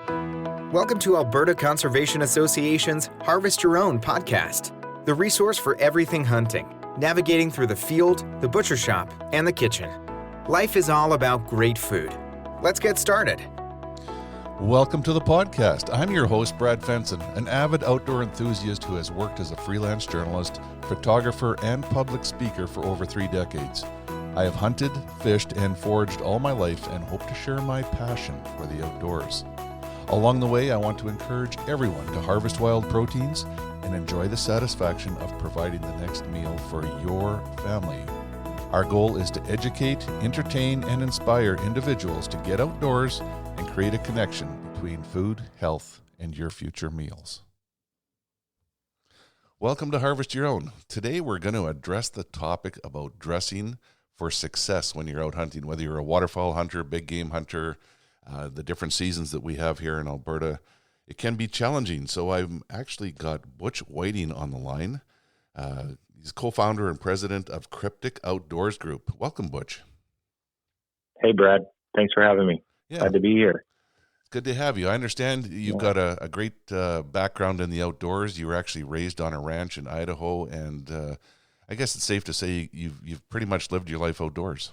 Welcome to Alberta Conservation Association's Harvest Your Own podcast, the resource for everything hunting, navigating through the field, the butcher shop, and the kitchen. Life is all about great food. Let's get started. Welcome to the podcast. I'm your host, Brad Fenson, an avid outdoor enthusiast who has worked as a freelance journalist, photographer, and public speaker for over 3 decades. I have hunted, fished, and foraged all my life and hope to share my passion for the outdoors. Along the way, I want to encourage everyone to harvest wild proteins and enjoy the satisfaction of providing the next meal for your family. Our goal is to educate, entertain, and inspire individuals to get outdoors and create a connection between food, health, and your future meals. Welcome to Harvest Your Own. Today we're going to address the topic about dressing for success when you're out hunting, whether you're a waterfowl hunter, big game hunter, the different seasons that we have here in Alberta. It can be challenging, so I've actually got Butch Whiting on the line. He's co-founder and president of Kryptek Outdoor Group. Welcome, Butch. Hey, Brad. Thanks for having me. Yeah. Glad to be here. It's good to have you. I understand you've got a great background in the outdoors. You were actually raised on a ranch in Idaho, and I guess it's safe to say you've pretty much lived your life outdoors.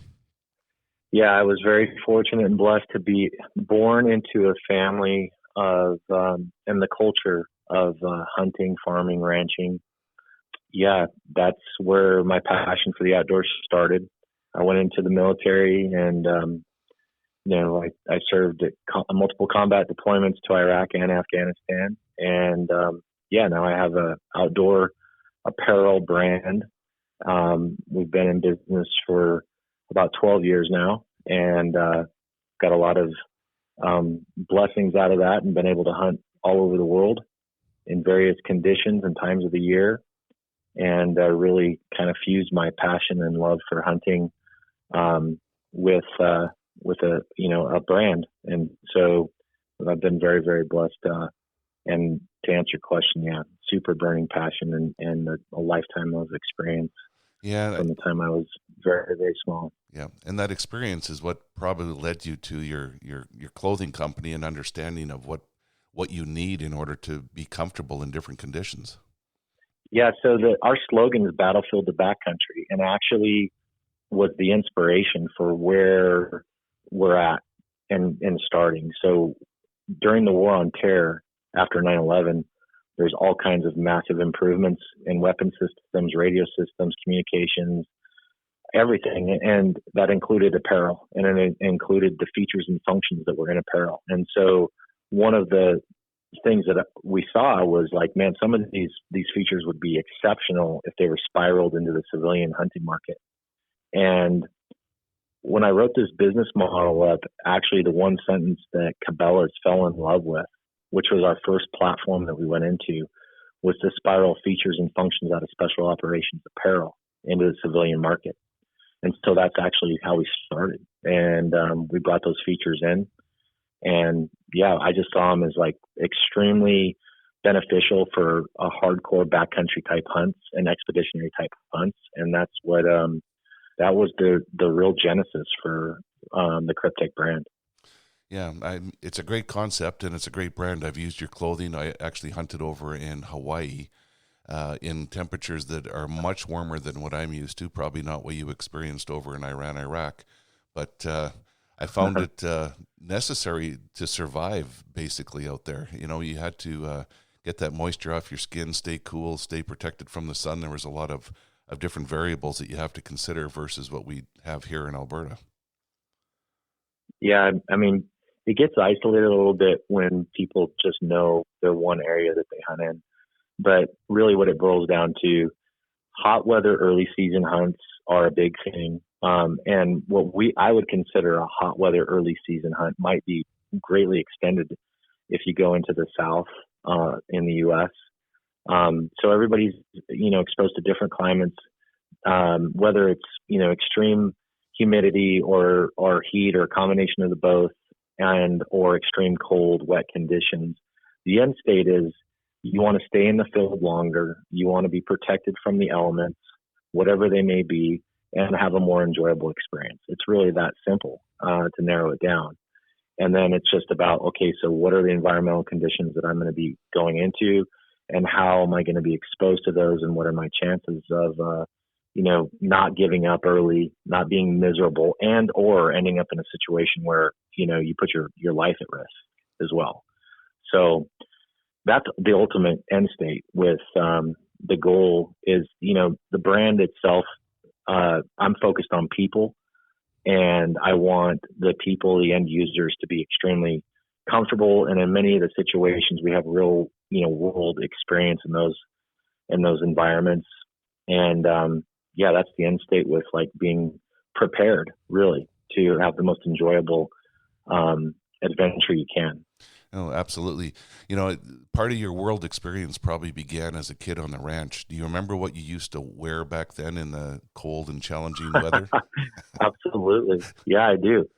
Yeah, I was very fortunate and blessed to be born into a family of and the culture of hunting, farming, ranching. Yeah, that's where my passion for the outdoors started. I went into the military and, I served at multiple combat deployments to Iraq and Afghanistan. And, now I have a outdoor apparel brand. We've been in business for about 12 years now and got a lot of blessings out of that and been able to hunt all over the world in various conditions and times of the year, and really kind of fused my passion and love for hunting with a brand. And so I've been very, very blessed. And to answer your question, yeah, super burning passion and a lifetime of experience. Yeah, from the time I was very, very small. Yeah, and that experience is what probably led you to your clothing company and understanding of what you need in order to be comfortable in different conditions. Yeah, so our slogan is Battlefield to Backcountry, and actually was the inspiration for where we're at and starting. So during the War on Terror, after 9/11, there's all kinds of massive improvements in weapon systems, radio systems, communications, everything. And that included apparel, and it included the features and functions that were in apparel. And so one of the things that we saw was like, man, some of these features would be exceptional if they were spiraled into the civilian hunting market. And when I wrote this business model up, actually the one sentence that Cabela's fell in love with, which was our first platform that we went into, was to spiral features and functions out of special operations apparel into the civilian market. And so that's actually how we started. And we brought those features in. And yeah, I just saw them as like extremely beneficial for a hardcore backcountry type hunts and expeditionary type hunts. And that's what, that was the real genesis for the Kryptek brand. Yeah, it's a great concept and it's a great brand. I've used your clothing. I actually hunted over in Hawaii in temperatures that are much warmer than what I'm used to, probably not what you experienced over in Iraq. But I found it necessary to survive basically out there. You know, you had to get that moisture off your skin, stay cool, stay protected from the sun. There was a lot of different variables that you have to consider versus what we have here in Alberta. Yeah, I mean, it gets isolated a little bit when people just know their one area that they hunt in. But really what it boils down to, hot weather early season hunts are a big thing. And what I would consider a hot weather early season hunt might be greatly extended if you go into the South in the U.S. So everybody's, exposed to different climates, whether it's, extreme humidity or heat or a combination of the both, or extreme cold, wet conditions. The end state is you want to stay in the field longer. You want to be protected from the elements, whatever they may be, and have a more enjoyable experience. It's really that simple to narrow it down. And then it's just about, okay, so what are the environmental conditions that I'm going to be going into, and how am I going to be exposed to those, and what are my chances of, not giving up early, not being miserable, and or ending up in a situation where, you put your life at risk as well. So that's the ultimate end state with the goal is, the brand itself. I'm focused on people, and I want the people, the end users, to be extremely comfortable. And in many of the situations, we have real, world experience in those environments. And that's the end state, with like being prepared really to have the most enjoyable adventure you can. Oh, absolutely. Part of your world experience probably began as a kid on the ranch. Do you remember what you used to wear back then in the cold and challenging weather? Absolutely. Yeah, I do.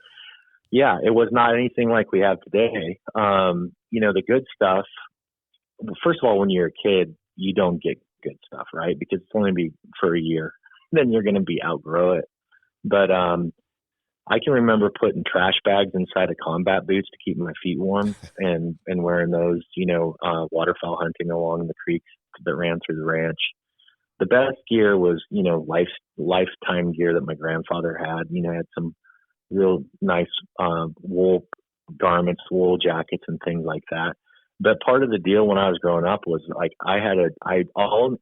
Yeah, it was not anything like we have today. The good stuff, first of all, when you're a kid, you don't get good stuff, right? Because it's only be for a year. Then you're going to be outgrow it. But I can remember putting trash bags inside of combat boots to keep my feet warm, and wearing those, waterfowl hunting along the creeks that ran through the ranch. The best gear was, lifetime gear that my grandfather had. Had some real nice wool garments, wool jackets, and things like that. But part of the deal when I was growing up was like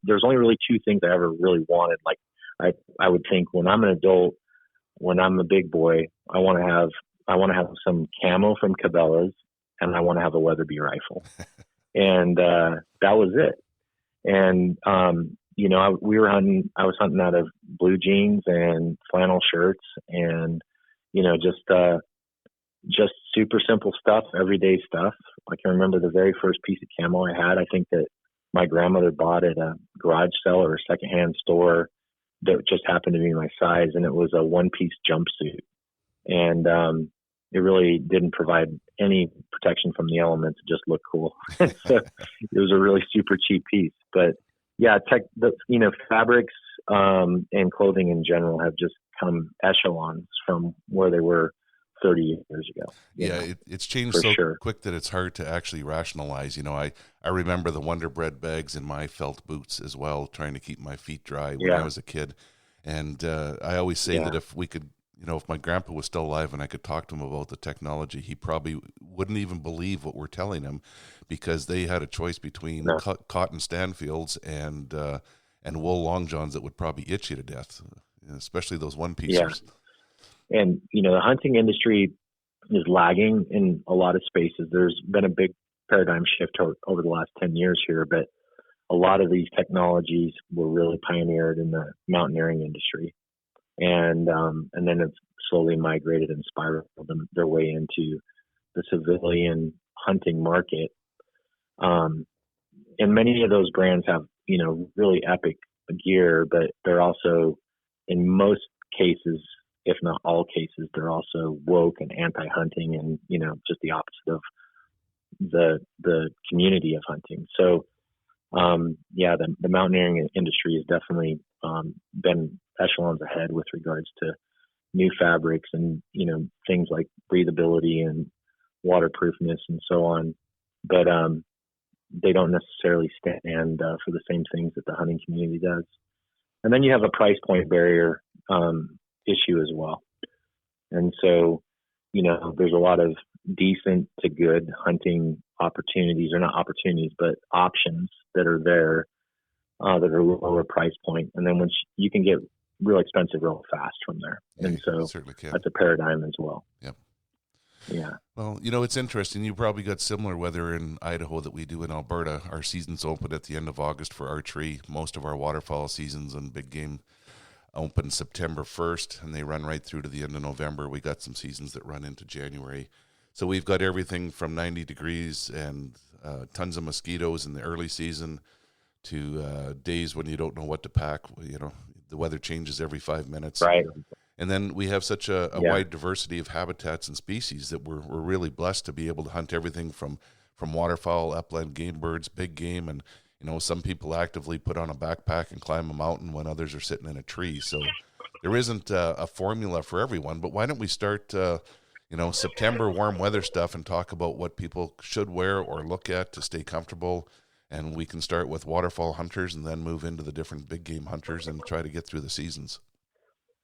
there's only really two things I ever really wanted. Like I would think, when I'm an adult, when I'm a big boy, I want to have some camo from Cabela's, and I want to have a Weatherby rifle. And that was it. And I was hunting out of blue jeans and flannel shirts, and just super simple stuff, everyday stuff. I can remember the very first piece of camo I had. I think that my grandmother bought at a garage sale or a secondhand store that just happened to be my size, and it was a one-piece jumpsuit. And it really didn't provide any protection from the elements. It just looked cool. So it was a really super cheap piece. But yeah, fabrics and clothing in general have just come echelons from where they were 30 years ago. It's changed so quick that it's hard to actually rationalize. I remember the Wonder Bread bags in my felt boots as well, trying to keep my feet dry when I was a kid. And I always say that if we could, if my grandpa was still alive and I could talk to him about the technology, he probably wouldn't even believe what we're telling him, because they had a choice between cotton Stanfields and wool long johns that would probably itch you to death, especially those one-piecers. Yeah. And, the hunting industry is lagging in a lot of spaces. There's been a big paradigm shift over the last 10 years here, but a lot of these technologies were really pioneered in the mountaineering industry. And then it's slowly migrated and spiraled their way into the civilian hunting market. And many of those brands have, really epic gear, but they're also, in most cases, if not all cases, they're also woke and anti-hunting, and just the opposite of the community of hunting. So the mountaineering industry has definitely been echelons ahead with regards to new fabrics and things like breathability and waterproofness and so on. But they don't necessarily stand for the same things that the hunting community does. And then you have a price point barrier issue as well. And so, there's a lot of decent to good hunting opportunities, or not opportunities, but options that are there that are lower price point. And then you can get real expensive real fast from there. Yeah, and so that's a paradigm as well. Yep. Yeah. Well, it's interesting. You probably got similar weather in Idaho that we do in Alberta. Our seasons open at the end of August for archery. Most of our waterfowl seasons and big game open September 1st, and they run right through to the end of November. We got some seasons that run into January. So we've got everything from 90 degrees and tons of mosquitoes in the early season to days when you don't know what to pack. The weather changes every 5 minutes. Right. And then we have such a wide diversity of habitats and species that we're really blessed to be able to hunt everything from waterfowl, upland game birds, big game, and some people actively put on a backpack and climb a mountain when others are sitting in a tree. So there isn't a formula for everyone. But why don't we start, September warm weather stuff and talk about what people should wear or look at to stay comfortable. And we can start with waterfowl hunters and then move into the different big game hunters and try to get through the seasons.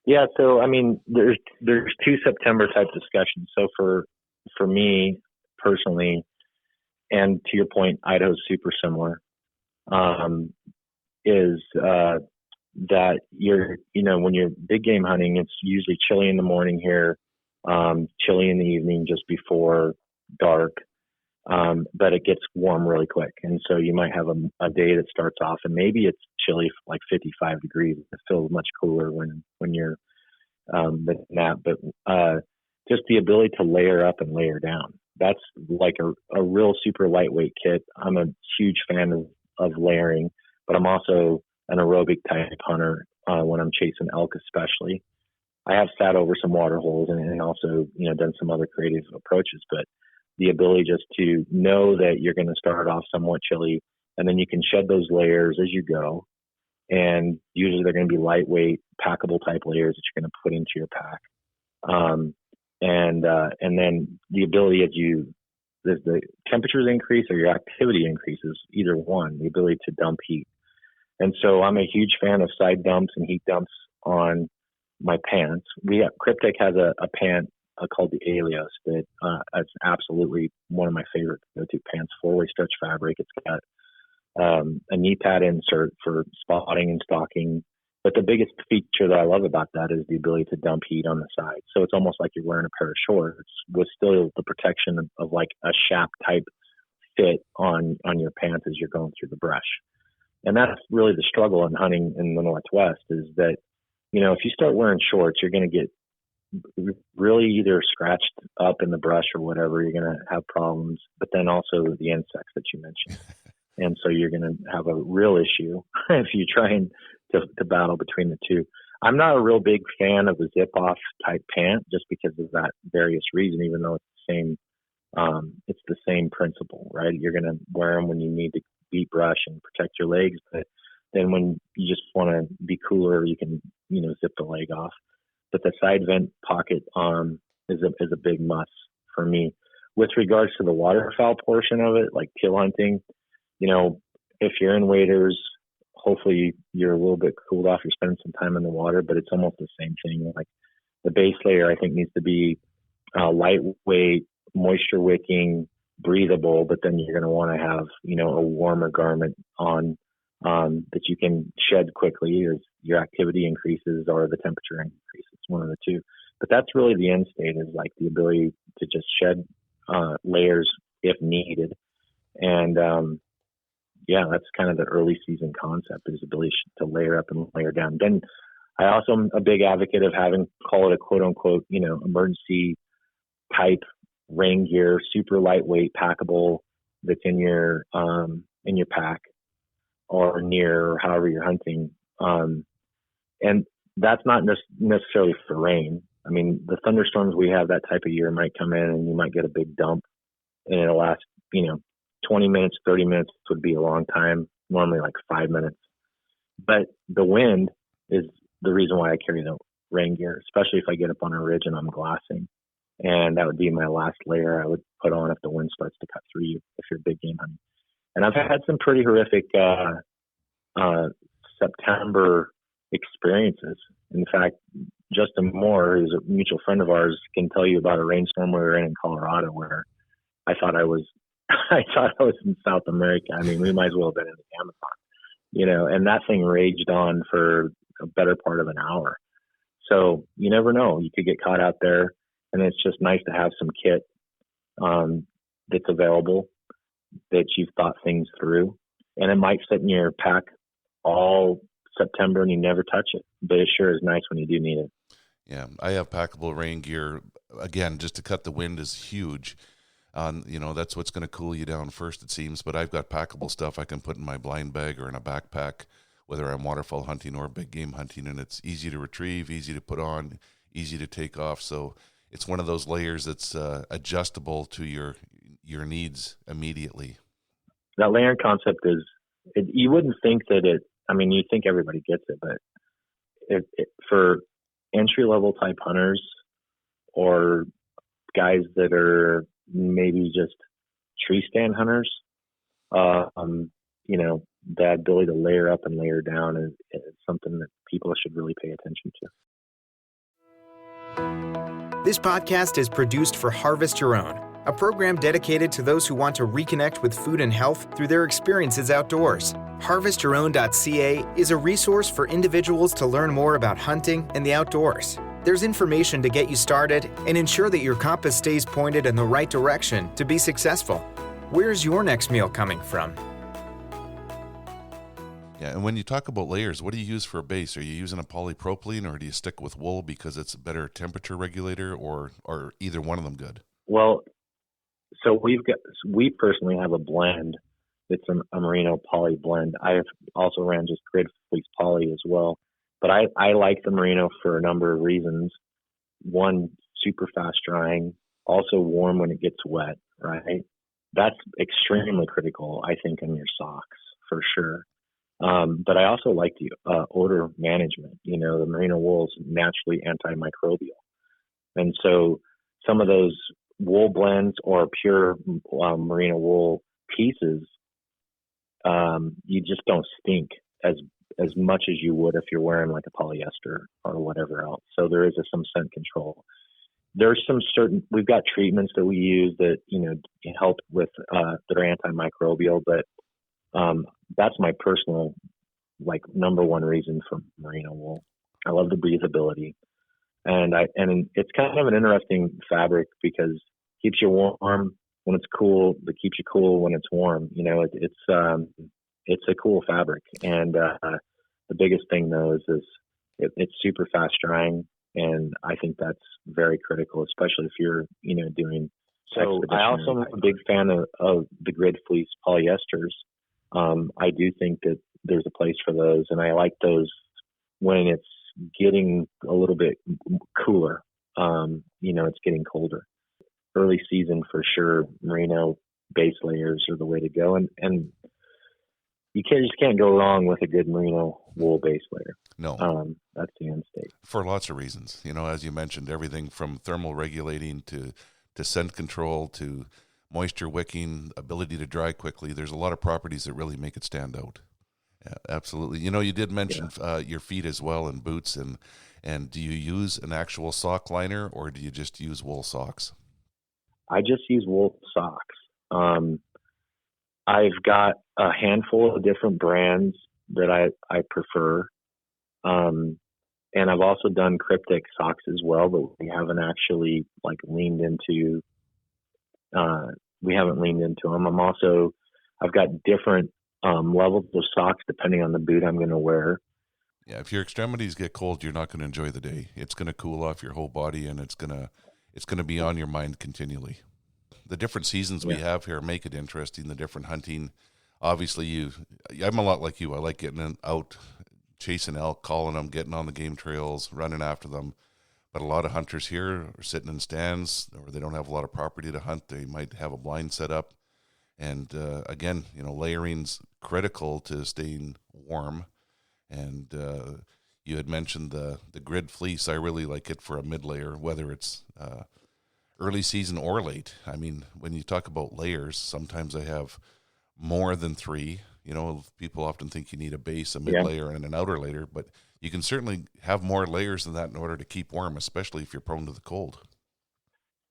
Yeah. So, I mean, there's 2 September type discussions. So for me personally, and to your point, Idaho's super similar, is that when you're big game hunting, it's usually chilly in the morning here, chilly in the evening just before dark, but it gets warm really quick. And so you might have a day that starts off and maybe it's chilly, like 55 degrees. It feels much cooler when you're than that. But just the ability to layer up and layer down. That's like a real super lightweight kit. I'm a huge fan of layering, but I'm also an aerobic type hunter when I'm chasing elk especially. I have sat over some water holes and also, done some other creative approaches, but the ability just to know that you're going to start off somewhat chilly and then you can shed those layers as you go. And usually they're going to be lightweight, packable type layers that you're going to put into your pack. And then the ability as the temperatures increase or your activity increases, either one, the ability to dump heat. And so I'm a huge fan of side dumps and heat dumps on my pants. Kryptek has a pant called the Alios that is absolutely one of my favorite go-to pants, 4-way stretch fabric. It's got a knee pad insert for spotting and stalking. But the biggest feature that I love about that is the ability to dump heat on the side. So it's almost like you're wearing a pair of shorts with still the protection of like a Shap type fit on your pants as you're going through the brush. And that's really the struggle in hunting in the Northwest is that, if you start wearing shorts, you're going to get really either scratched up in the brush or whatever. You're going to have problems, but then also the insects that you mentioned. And so you're going to have a real issue if you try to battle between the two. I'm not a real big fan of the zip off type pant just because of that various reason, even though it's the same principle, right? You're going to wear them when you need to beat brush and protect your legs, but then when you just want to be cooler, you can, zip the leg off. But the side vent pocket is a big must for me. With regards to the waterfowl portion of it, like teal hunting, if you're in waders, hopefully you're a little bit cooled off. You're spending some time in the water, but it's almost the same thing. Like the base layer, I think needs to be lightweight, moisture wicking, breathable, but then you're going to want to have, a warmer garment on that you can shed quickly as your activity increases or the temperature increases, one of the two. But that's really the end state is like the ability to just shed layers if needed. And that's kind of the early season concept is the ability to layer up and layer down. Then I also am a big advocate of having, call it a quote unquote, emergency type rain gear, super lightweight, packable that's in your pack or near or however you're hunting. And that's not necessarily for rain. I mean, the thunderstorms we have that type of year might come in and you might get a big dump and it'll last, 20 minutes, 30 minutes would be a long time, normally like 5 minutes. But the wind is the reason why I carry the rain gear, especially if I get up on a ridge and I'm glassing. And that would be my last layer I would put on if the wind starts to cut through you, if you're big game hunting. And I've had some pretty horrific September experiences. In fact, Justin Moore, who's a mutual friend of ours, can tell you about a rainstorm we were in Colorado where I thought I was in South America. I mean, we might as well have been in the Amazon, and that thing raged on for a better part of an hour. So you never know. You could get caught out there, and it's just nice to have some kit that's available that you've thought things through. And it might sit in your pack all September and you never touch it, but it sure is nice when you do need it. Yeah, I have packable rain gear. Again, just to cut the wind is huge. That's what's going to cool you down first, it seems. But I've got packable stuff I can put in my blind bag or in a backpack, whether I'm waterfowl hunting or big game hunting, and it's easy to retrieve, easy to put on, easy to take off. So it's one of those layers that's adjustable to your needs immediately. That layering concept is, you wouldn't think that you think everybody gets it, but for entry-level type hunters or guys that are maybe just tree stand hunters, you know, the ability to layer up and layer down is something that people should really pay attention to. This podcast is produced for Harvest Your Own, a program dedicated to those who want to reconnect with food and health through their experiences outdoors. HarvestYourOwn.ca is a resource for individuals to learn more about hunting and the outdoors. There's information to get you started and ensure that your compass stays pointed in the right direction to be successful. Where's your next meal coming from? Yeah, and when you talk about layers, what do you use for a base? Are you using a polypropylene, or do you stick with wool because it's a better temperature regulator, or are either one of them good? Well, so we personally have a blend. It's a merino poly blend. I have also ran just grid fleece poly as well. But I like the merino for a number of reasons. One, super fast drying, also warm when it gets wet, right? That's extremely critical, I think, in your socks for sure. But I also like the odor management. You know, the merino wool is naturally antimicrobial. And so some of those wool blends or pure merino wool pieces, you just don't stink as much as you would if you're wearing like a polyester or whatever else. So there is some scent control. There's we've got treatments that we use that, you know, help with, that are antimicrobial, but that's my personal, like, number one reason for merino wool. I love the breathability, and it's kind of an interesting fabric because it keeps you warm when it's cool, but keeps you cool when it's warm. You know, it's a cool fabric, and the biggest thing though is it's super fast drying, and I think that's very critical, especially if you're, you know, doing. So I also am a big fan of the grid fleece polyesters. I do think that there's a place for those, and I like those when it's getting a little bit cooler. You know, it's getting colder. Early season for sure, merino base layers are the way to go, and you just can't go wrong with a good merino wool base layer. No, that's the end state for lots of reasons. You know, as you mentioned, everything from thermal regulating to scent control to moisture wicking, ability to dry quickly. There's a lot of properties that really make it stand out. Yeah, absolutely. You know, you did mention your feet as well, and boots, and do you use an actual sock liner, or do you just use wool socks? I just use wool socks. I've got a handful of different brands that I prefer. And I've also done Kryptek socks as well, but we haven't actually leaned into them. I've got different levels of socks depending on the boot I'm going to wear. Yeah, if your extremities get cold, you're not going to enjoy the day. It's going to cool off your whole body, and it's going to be on your mind continually. The different seasons we have here make it interesting, the different hunting. Obviously, I'm a lot like you. I like getting out, chasing elk, calling them, getting on the game trails, running after them. But a lot of hunters here are sitting in stands, or they don't have a lot of property to hunt. They might have a blind set up. And again, you know, layering's critical to staying warm. And you had mentioned the grid fleece. I really like it for a mid-layer, whether it's early season or late. I mean, when you talk about layers, sometimes I have more than 3. You know, people often think you need a base, a mid-layer, and an outer layer, but you can certainly have more layers than that in order to keep warm, especially if you're prone to the cold.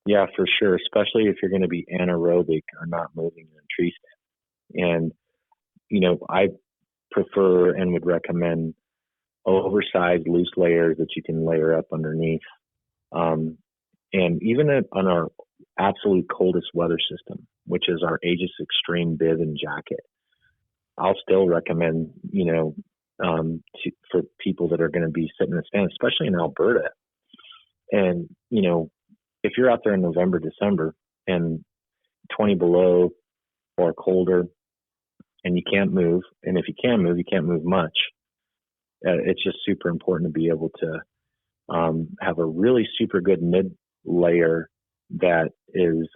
Yeah, for sure, especially if you're going to be anaerobic or not moving in a tree stand. And, you know, I prefer and would recommend oversized loose layers that you can layer up underneath. And even on our absolute coldest weather system, which is our Aegis Extreme bib and jacket, I'll still recommend, you know, for people that are going to be sitting in a stand, especially in Alberta. And, you know, if you're out there in November, December, and 20 below or colder, and you can't move, and if you can move, you can't move much. It's just super important to be able to have a really super good mid-layer that is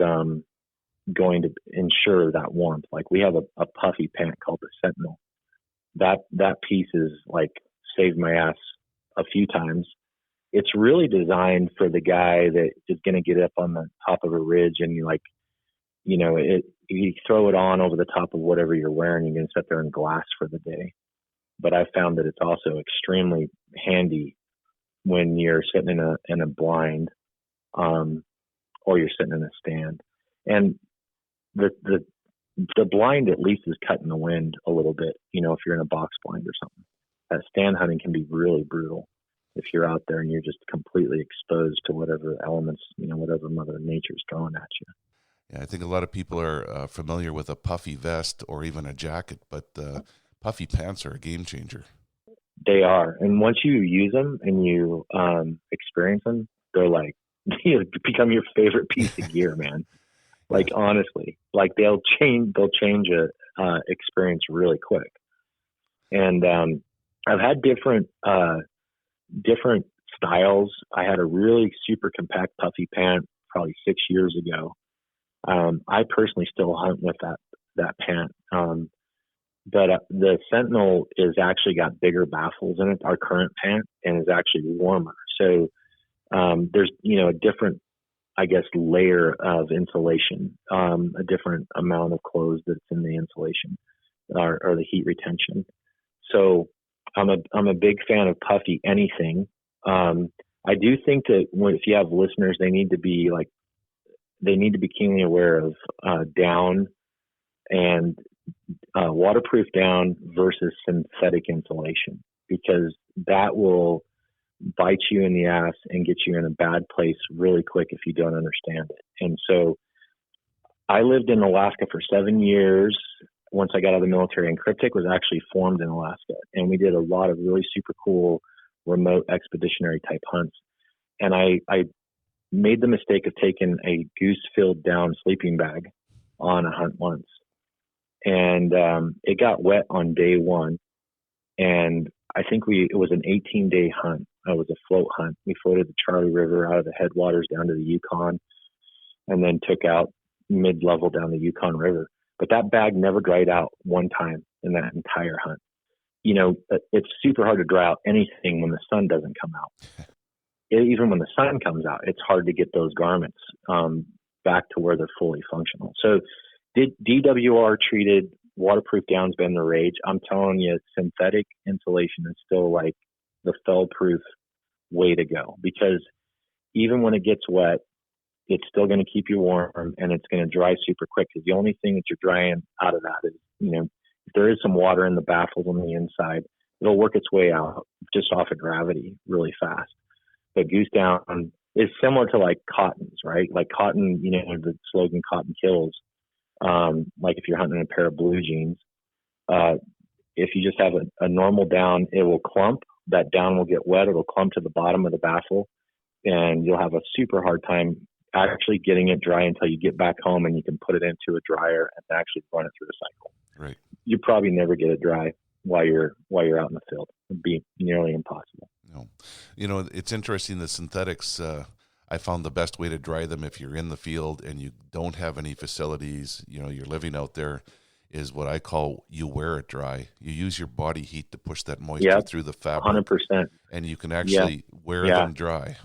going to ensure that warmth. Like, we have a puffy pant called the Sentinel. That piece is saved my ass a few times, it's really designed for the guy that is going to get up on the top of a ridge and you throw it on over the top of whatever you're wearing. You can sit there and glass for the day. But I found that it's also extremely handy when you're sitting in a blind, or you're sitting in a stand. And the blind at least is cutting the wind a little bit, if you're in a box blind or something. Stand hunting can be really brutal if you're out there and you're just completely exposed to whatever elements, whatever Mother Nature's throwing at you. Yeah, I think a lot of people are familiar with a puffy vest or even a jacket, but puffy pants are a game changer. They are. And once you use them and you experience them, they're like, become your favorite piece of gear, man. Like, honestly, like they'll change a experience really quick. And I've had different styles. I had a really super compact puffy pant probably 6 years ago. I personally still hunt with that pant. But the Sentinel is actually got bigger baffles in it, our current pant, and is actually warmer. So there's, a different, I guess, layer of insulation, a different amount of clothes that's in the insulation or the heat retention. So I'm a big fan of puffy anything. I do think that if you have listeners, they need to be keenly aware of down and waterproof down versus synthetic insulation, because that will bite you in the ass and get you in a bad place really quick if you don't understand it. And so I lived in Alaska for 7 years once I got out of the military, and Kryptek was actually formed in Alaska. And we did a lot of really super cool remote expeditionary type hunts. And I made the mistake of taking a goose-filled down sleeping bag on a hunt once. And it got wet on day one. And I think it was an 18-day hunt. It was a float hunt. We floated the Charlie River out of the headwaters down to the Yukon, and then took out mid-level down the Yukon River. But that bag never dried out one time in that entire hunt. It's super hard to dry out anything when the sun doesn't come out. Even when the sun comes out, it's hard to get those garments back to where they're fully functional. So DWR treated waterproof down's been the rage. I'm telling you, synthetic insulation is still like the fell-proof way to go, because even when it gets wet, it's still going to keep you warm, and it's going to dry super quick, because the only thing that you're drying out of that is, if there is some water in the baffles on the inside, it'll work its way out just off of gravity really fast. But goose down is similar to like cottons, right? Like cotton, the slogan "Cotton kills." Like if you're hunting a pair of blue jeans, if you just have a normal down, it will clump. That down will get wet. It'll clump to the bottom of the baffle, and you'll have a super hard time actually getting it dry until you get back home and you can put it into a dryer and actually run it through a cycle. Right. You probably never get it dry while you're out in the field. It'd be nearly impossible. No. It's interesting, the synthetics, I found the best way to dry them if you're in the field and you don't have any facilities, you're living out there, is what I call you wear it dry. You use your body heat to push that moisture through the fabric. 100%. And you can actually wear them dry.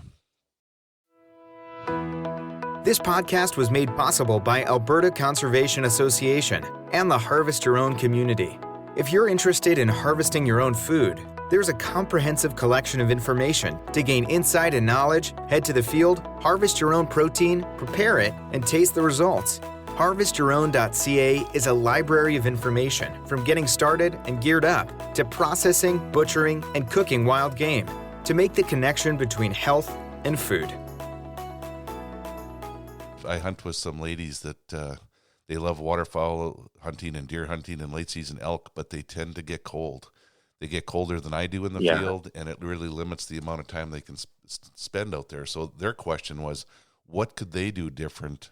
This podcast was made possible by Alberta Conservation Association and the Harvest Your Own community. If you're interested in harvesting your own food, there's a comprehensive collection of information to gain insight and knowledge. Head to the field, harvest your own protein, prepare it, and taste the results. HarvestYourOwn.ca is a library of information from getting started and geared up to processing, butchering, and cooking wild game to make the connection between health and food. I hunt with some ladies that they love waterfowl hunting and deer hunting and late season elk, but they tend to get cold. They get colder than I do in the field, and it really limits the amount of time they can spend out there. So their question was, what could they do different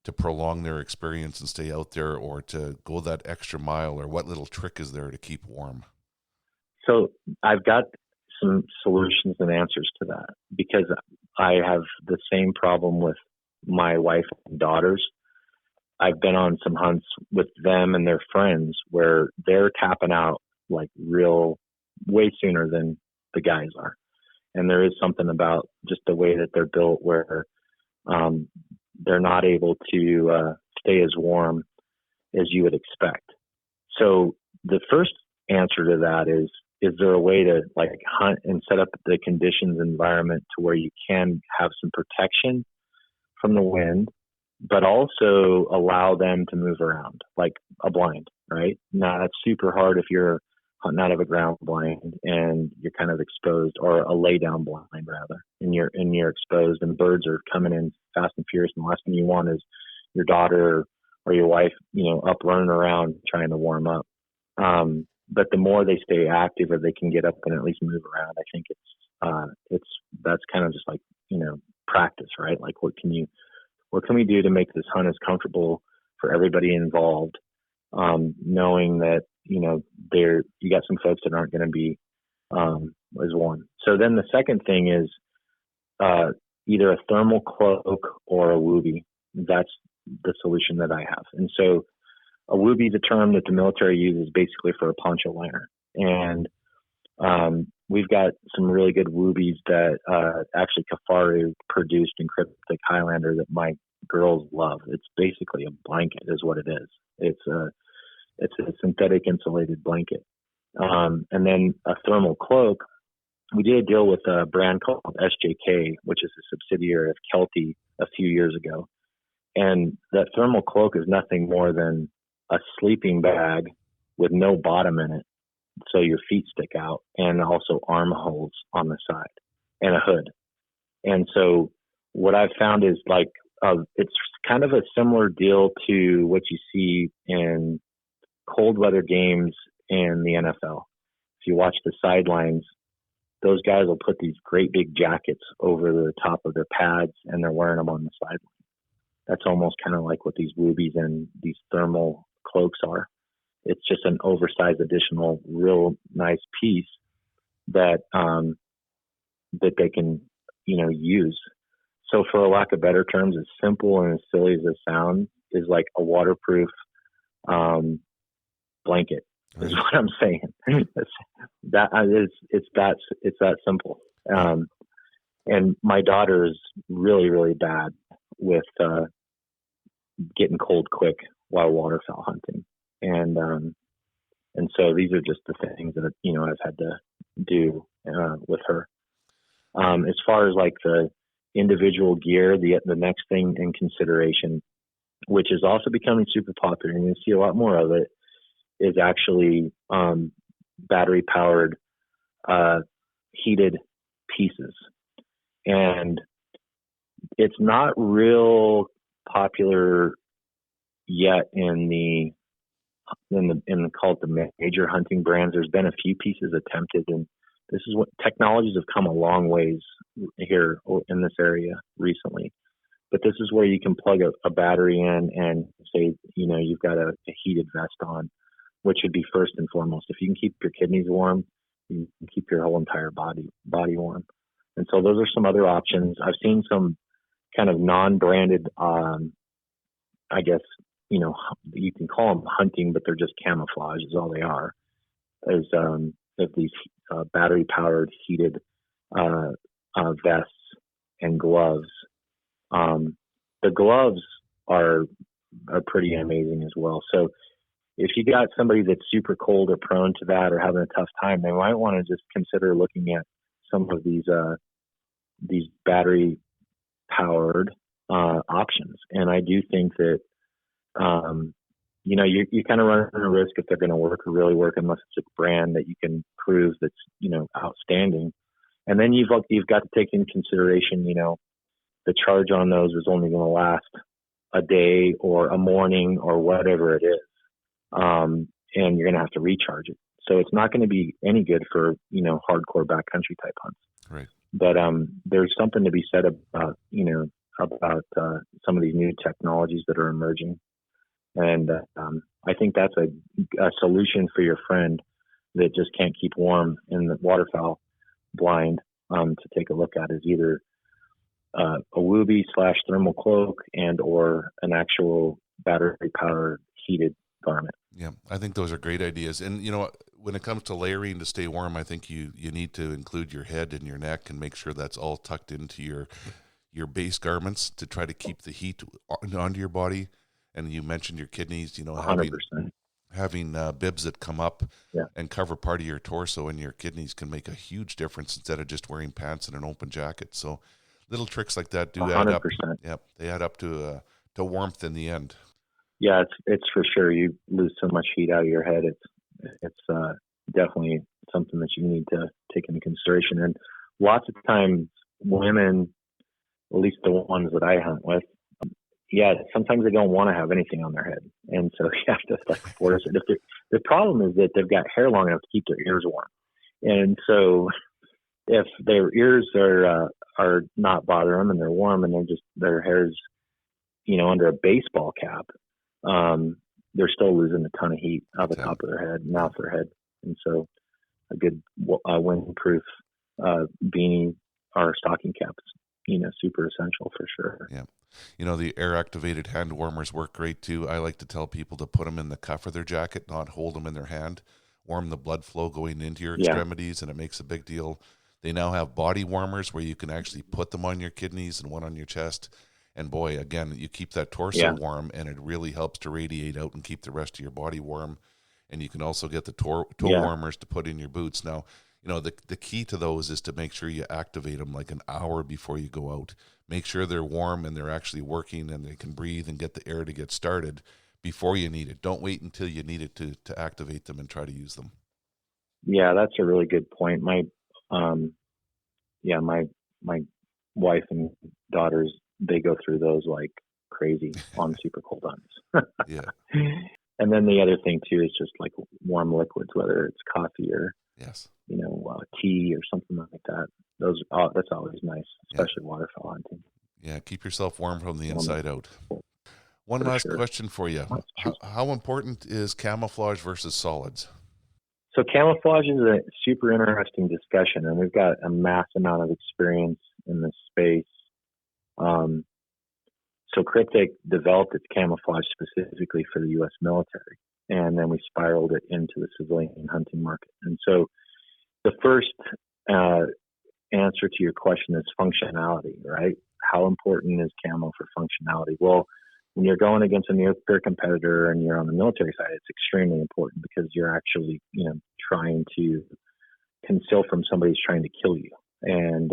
to prolong their experience and stay out there, or to go that extra mile, or what little trick is there to keep warm? So I've got some solutions and answers to that, because I have the same problem with my wife and daughters. I've been on some hunts with them and their friends where they're tapping out like way sooner than the guys are. And there is something about just the way that they're built where they're not able to stay as warm as you would expect. So the first answer to that is there a way to like hunt and set up the conditions environment to where you can have some protection from the wind, but also allow them to move around like a blind, right? Now that's super hard if you're hunting out of a ground blind and you're kind of exposed, or a lay down blind rather, and you're exposed and birds are coming in fast and furious. And the last thing you want is your daughter or your wife, up running around trying to warm up. But the more they stay active or they can get up and at least move around, I think that's kind of just like, practice, right? Like what can we do to make this hunt as comfortable for everybody involved? Knowing that, you got some folks that aren't going to be, as one. So then the second thing is, either a thermal cloak or a wooby. That's the solution that I have. And so a wooby is a term that the military uses basically for a poncho liner. And we've got some really good woobies that actually Kafari produced in Kryptek Highlander that my girls love. It's basically a blanket is what it is. It's a synthetic insulated blanket. And then a thermal cloak, we did a deal with a brand called SJK, which is a subsidiary of Kelty a few years ago. And that thermal cloak is nothing more than a sleeping bag with no bottom in it, so your feet stick out, and also armholes on the side and a hood. And so what I've found is like it's kind of a similar deal to what you see in cold weather games in the NFL. If you watch the sidelines, those guys will put these great big jackets over the top of their pads, and they're wearing them on the sideline. That's almost kind of like what these woobies and these thermal cloaks are. It's just an oversized additional real nice piece that that they can, use. So for a lack of better terms, as simple and as silly as it sounds, is like a waterproof blanket is what I'm saying. It's that simple. And my daughter is really, really bad with getting cold quick while waterfowl hunting. And so these are just the things that, I've had to do with her. As far as like the individual gear, the next thing in consideration, which is also becoming super popular, and you see a lot more of it, is actually battery powered heated pieces. And it's not real popular yet in called the major hunting brands. There's been a few pieces attempted, and this is what technologies have come a long ways here in this area recently. But this is where you can plug a battery in and say, you've got a heated vest on, which would be first and foremost. If you can keep your kidneys warm, you can keep your whole entire body warm. And so those are some other options. I've seen some kind of non-branded, I guess, you can call them hunting, but they're just camouflage is all they are, is these battery-powered heated vests and gloves. The gloves are pretty amazing as well. So if you got somebody that's super cold or prone to that or having a tough time, they might want to just consider looking at some of these battery powered options. And I do think that you kind of run a risk if they're going to work or really work, unless it's a brand that you can prove that's outstanding. And then you've got to take into consideration the charge on those is only going to last a day or a morning or whatever it is. And you're going to have to recharge it. So it's not going to be any good for, hardcore backcountry type hunts. Right. But there's something to be said about, about some of these new technologies that are emerging. And I think that's a solution for your friend that just can't keep warm in the waterfowl blind to take a look at, is either a wooby / thermal cloak and or an actual battery powered heated garment. Yeah, I think those are great ideas. And when it comes to layering to stay warm, I think you need to include your head and your neck and make sure that's all tucked into your base garments to try to keep the heat onto your body. And you mentioned your kidneys, 100%. having bibs that come up Yeah. and cover part of your torso and your kidneys can make a huge difference instead of just wearing pants and an open jacket. So little tricks like that do 100%. add up. Yep, they add up to warmth in the end. Yeah, it's for sure. You lose so much heat out of your head. It's definitely something that you need to take into consideration. And lots of times, women, at least the ones that I hunt with, sometimes they don't want to have anything on their head, and so you have to force it. The problem is that they've got hair long enough to keep their ears warm, and so if their ears are not bothering them and they're warm and their hair's under a baseball cap, they're still losing a ton of heat out the top of their head and off their head. And so a good windproof beanie or stocking caps, super essential for sure. Yeah. The air-activated hand warmers work great too. I like to tell people to put them in the cuff of their jacket, not hold them in their hand. Warm the blood flow going into your extremities, and it makes a big deal. They now have body warmers where you can actually put them on your kidneys and one on your chest. And boy, again, you keep that torso warm, and it really helps to radiate out and keep the rest of your body warm. And you can also get the toe warmers to put in your boots. Now, the key to those is to make sure you activate them like an hour before you go out. Make sure they're warm and they're actually working and they can breathe and get the air to get started before you need it. Don't wait until you need it to activate them and try to use them. Yeah, that's a really good point. My wife and daughters, they go through those like crazy on super cold hunts. Yeah. And then the other thing too is just like warm liquids, whether it's coffee or tea or something like that. That's always nice, especially waterfowl hunting. Yeah, keep yourself warm from the inside out. One last question for you. How important is camouflage versus solids? So camouflage is a super interesting discussion, and we've got a mass amount of experience in this space. So Kryptek developed its camouflage specifically for the U.S. military, and then we spiraled it into the civilian hunting market. And so the first answer to your question is functionality, right? How important is camo for functionality? Well, when you're going against a near-peer competitor and you're on the military side, it's extremely important because you're actually, trying to conceal from somebody who's trying to kill you. And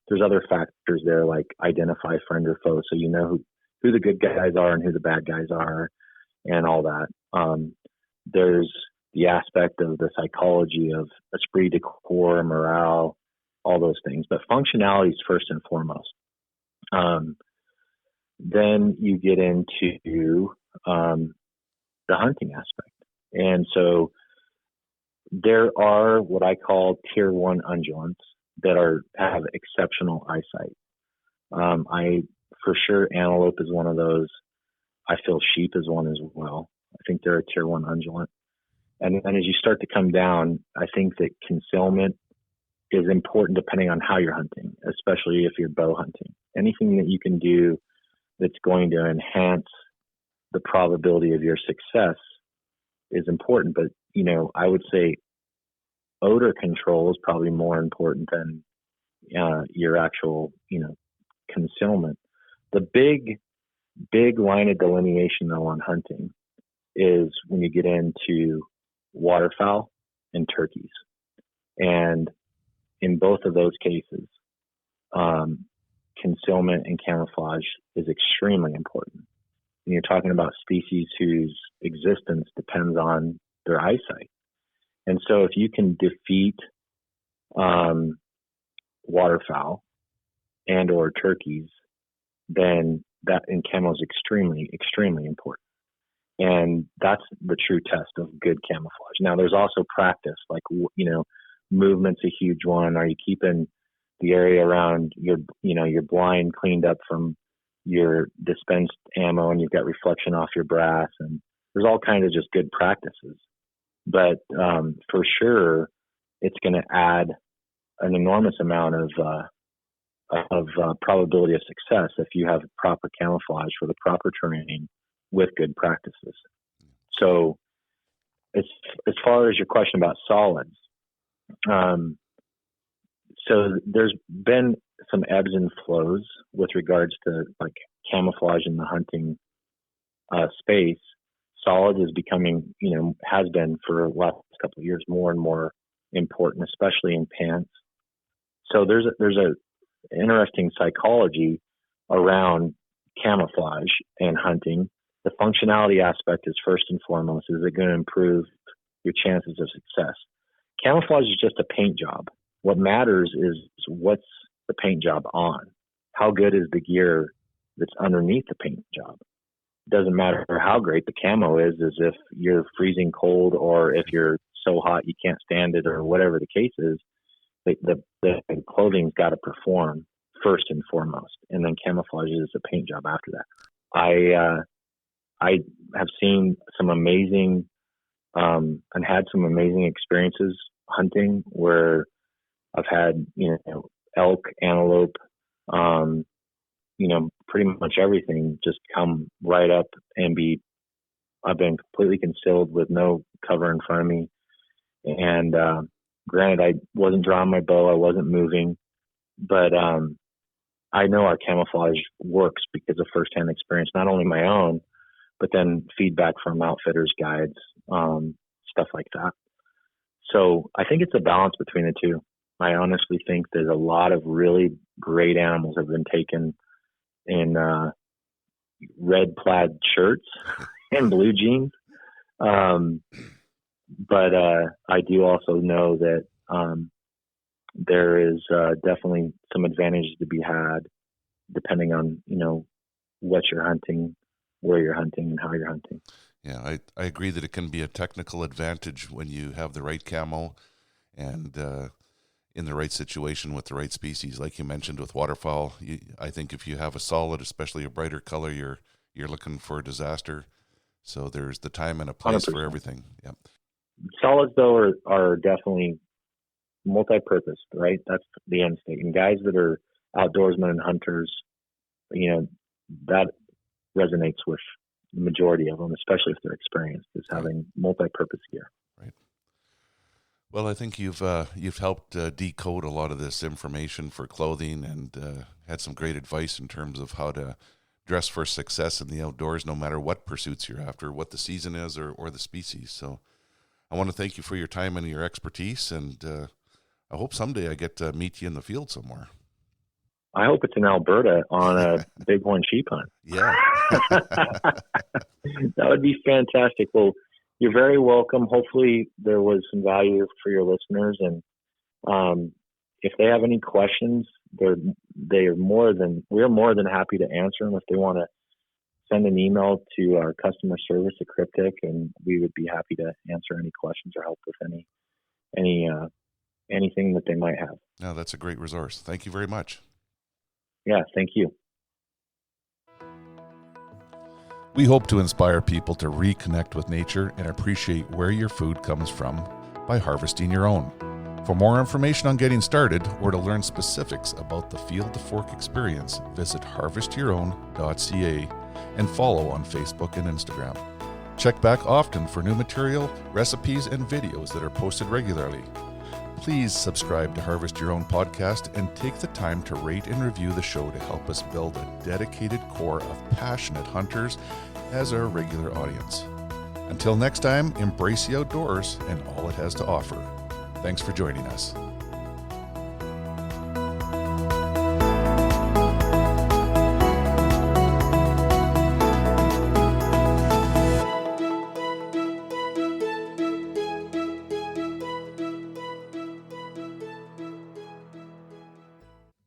there's other factors there like identify friend or foe, so you know who the good guys are and who the bad guys are and all that. There's the aspect of the psychology of esprit de corps, morale, all those things. But functionality is first and foremost. Then you get into the hunting aspect. And so there are what I call tier one undulants that have exceptional eyesight. For sure, antelope is one of those. I feel sheep is one as well. I think they're a tier one undulant. And as you start to come down, I think that concealment is important depending on how you're hunting, especially if you're bow hunting. Anything that you can do that's going to enhance the probability of your success is important. But, I would say odor control is probably more important than your actual, concealment. The big line of delineation, though, on hunting is when you get into waterfowl and turkeys. And in both of those cases, concealment and camouflage is extremely important. And you're talking about species whose existence depends on their eyesight. And so if you can defeat waterfowl and or turkeys, then that in camo is extremely, extremely important. And that's the true test of good camouflage. Now, there's also practice, like, movement's a huge one. Are you keeping the area around your blind cleaned up from your dispensed ammo and you've got reflection off your brass? And there's all kinds of just good practices. But for sure, it's going to add an enormous amount of probability of success if you have proper camouflage for the proper terrain with good practices. So as far as your question about solids, so there's been some ebbs and flows with regards to like camouflage in the hunting space. Solid is becoming, has been for the last couple of years more and more important, especially in pants. So there's a interesting psychology around camouflage and hunting. The functionality aspect is first and foremost. Is it going to improve your chances of success? Camouflage is just a paint job. What matters is what's the paint job on. How good is the gear that's underneath the paint job? It doesn't matter how great the camo is if you're freezing cold or if you're so hot you can't stand it or whatever the case is. The clothing's got to perform first and foremost, and then camouflage is a paint job after that. I have seen some amazing and had some amazing experiences hunting where I've had elk, antelope, pretty much everything just come right up and I've been completely concealed with no cover in front of me. And granted, I wasn't drawing my bow, I wasn't moving, but I know our camouflage works because of firsthand experience, not only my own, but then feedback from outfitters, guides, stuff like that. So I think it's a balance between the two. I honestly think there's a lot of really great animals have been taken in red plaid shirts and blue jeans. But I do also know that there is definitely some advantages to be had depending on, what you're hunting, where you're hunting, and how you're hunting. Yeah, I agree that it can be a technical advantage when you have the right camo and in the right situation with the right species. Like you mentioned with waterfowl, I think if you have a solid, especially a brighter color, you're looking for a disaster. So there's the time and a place 100%. For everything. Yeah. Solids, though, are definitely multi-purpose, right? That's the end state. And guys that are outdoorsmen and hunters, that resonates with the majority of them, especially if they're experienced, is having multi-purpose gear. Right. Well, I think you've helped decode a lot of this information for clothing and had some great advice in terms of how to dress for success in the outdoors, no matter what pursuits you're after, what the season is or the species. So I want to thank you for your time and your expertise, and I hope someday I get to meet you in the field somewhere. I hope it's in Alberta on a bighorn sheep hunt. Yeah. That would be fantastic. Well, you're very welcome. Hopefully there was some value for your listeners. And if they have any questions, we're more than happy to answer them. If they want to send an email to our customer service at Kryptek, and we would be happy to answer any questions or help with anything that they might have. No, that's a great resource. Thank you very much. Yeah, thank you. We hope to inspire people to reconnect with nature and appreciate where your food comes from by harvesting your own. For more information on getting started or to learn specifics about the Field to Fork experience, visit harvestyourown.ca and follow on Facebook and Instagram. Check back often for new material, recipes, and videos that are posted regularly. Please subscribe to Harvest Your Own podcast and take the time to rate and review the show to help us build a dedicated core of passionate hunters as our regular audience. Until next time, embrace the outdoors and all it has to offer. Thanks for joining us.